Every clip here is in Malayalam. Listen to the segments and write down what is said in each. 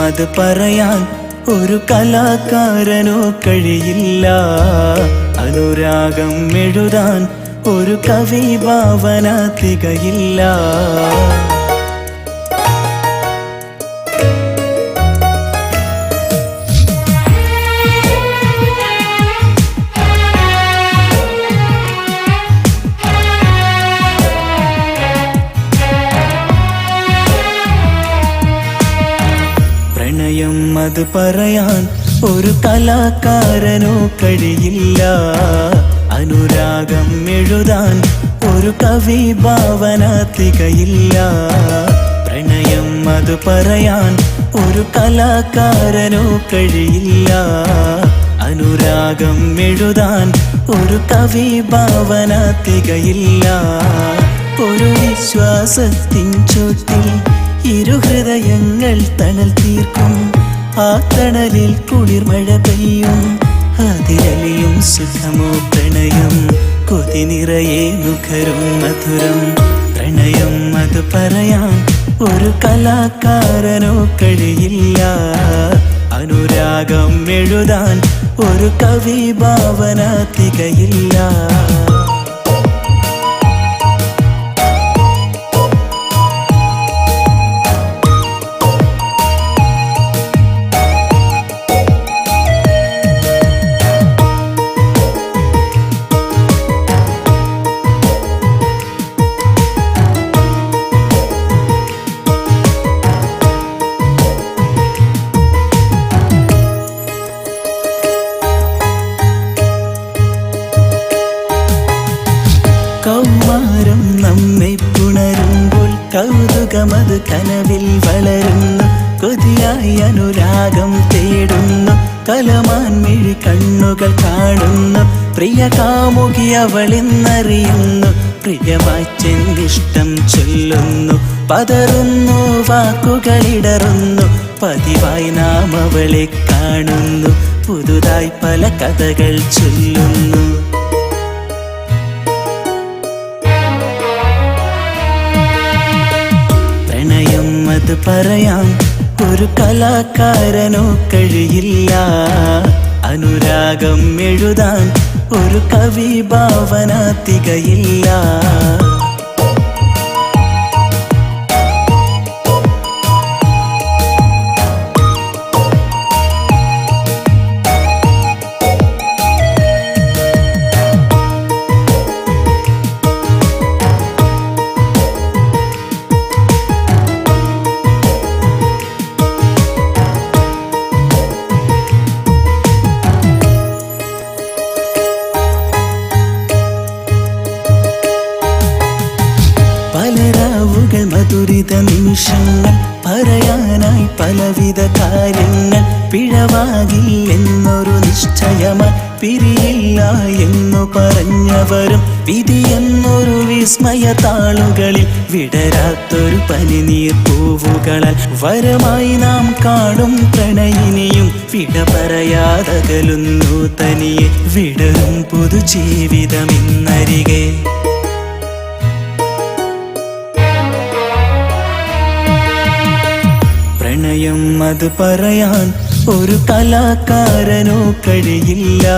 അത് പറയാൻ ഒരു കലാകാരനോ കഴിയില്ല. അനുരാഗം എഴുതാൻ ഒരു കവി ഭാവന തികയില്ല. പ്രണയം അത് പറയാൻ ഒരു കലാകാരനോ കഴിയില്ല. അനുരാഗം എഴുതാൻ ഒരു കവി ഭാവന തികയില്ല. പ്രണയം അത് പറയാൻ ഒരു കലാകാരനോ കഴിയില്ല. അനുരാഗം എഴുതാൻ ഒരു കവി ഭാവന തികയില്ല. ഒരു വിശ്വാസത്തിൻ ചോട്ടിൽ ഇരുഹൃദയങ്ങൾ തണൽ തീർക്കും. ആ തണലിൽ കുളിർമഴ പെയ്യും. അതിരലിയും സുഖമോ പ്രണയം. കൊതി നിറയെ നുകരും മധുരം. പ്രണയം അത് പറയാൻ ഒരു കലാകാരനോ കഴിയില്ല. അനുരാഗം എഴുതാൻ ഒരു കവി ഭാവന തികയില്ല. കൗമാരം നമ്മെ പുണരുമ്പോൾ കൗതുകമത് കനവിൽ വളരുന്നു. കൊതിയായി അനുരാഗം തേടുന്നു. കലമാൻ മിഴി കണ്ണുകൾ കാണുന്നു. പ്രിയ കാമുകി അവളെന്നറിയുന്നു. പ്രിയമായി ചെന്നിഷ്ടം ചൊല്ലുന്നു. പതറുന്നു വാക്കുകളിടറുന്നു. പതിവായി നാം അവളെ കാണുന്നു. പുതുതായി പല കഥകൾ ചൊല്ലുന്നു. പ്രണയം അത് പറയാൻ ഒരു കലാകാരനോ കഴിയില്ല. അനുരാഗം എഴുതാൻ ഒരു കവി ഭാവന തികയില്ല. പലരാവുകൾ മധുരിത നിമിഷങ്ങൾ പറയാനായി പലവിധ കാര്യങ്ങൾ. പിഴവാകില്ലെന്നൊരു നിശ്ചയമായി പിരിയില്ല എന്നു പറഞ്ഞവരും വിധി എന്നൊരു വിസ്മയ താളുകളിൽ വിടരാത്തൊരു പനിനീർ പൂവുകളാൽ വരമായി നാം കാണും പ്രണയിനിയും വിട പറയാതകലുന്നു തനിയെ. വിടരും പുതുജീവിതം ഇന്നരികെ. പ്രണയം അത് പറയാൻ ഒരു കലാകാരനോ കഴിയില്ല.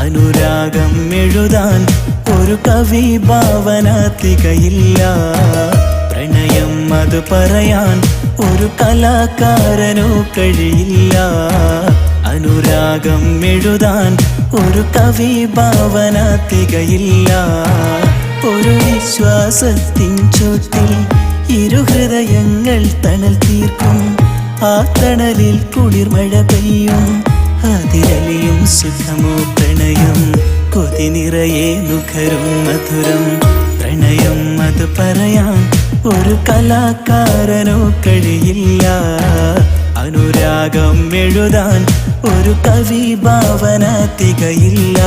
അനുരാഗം എഴുതാൻ ഒരു കവി ഭാവന തികയില്ല. പ്രണയം അത് പറയാൻ ഒരു കലാകാരനോ കഴിയില്ല. അനുരാഗം എഴുതാൻ ഒരു കവി ഭാവന തികയില്ല. ഒരു വിശ്വാസത്തിൻ ചോട്ടിൽ ഇരുഹൃദയങ്ങൾ തണൽ തീർക്കും. ആ തണലിൽ കുളിർമഴ പെയ്യും. അതിരലിയും സുഖമോ പ്രണയം. കൊതി നിറയെ നുകരും മധുരം. പ്രണയം അത് പറയാൻ ഒരു കലാകാരനോ കഴിയില്ല. അനുരാഗം എഴുതാൻ ഒരു കവി ഭാവന തികയില്ല.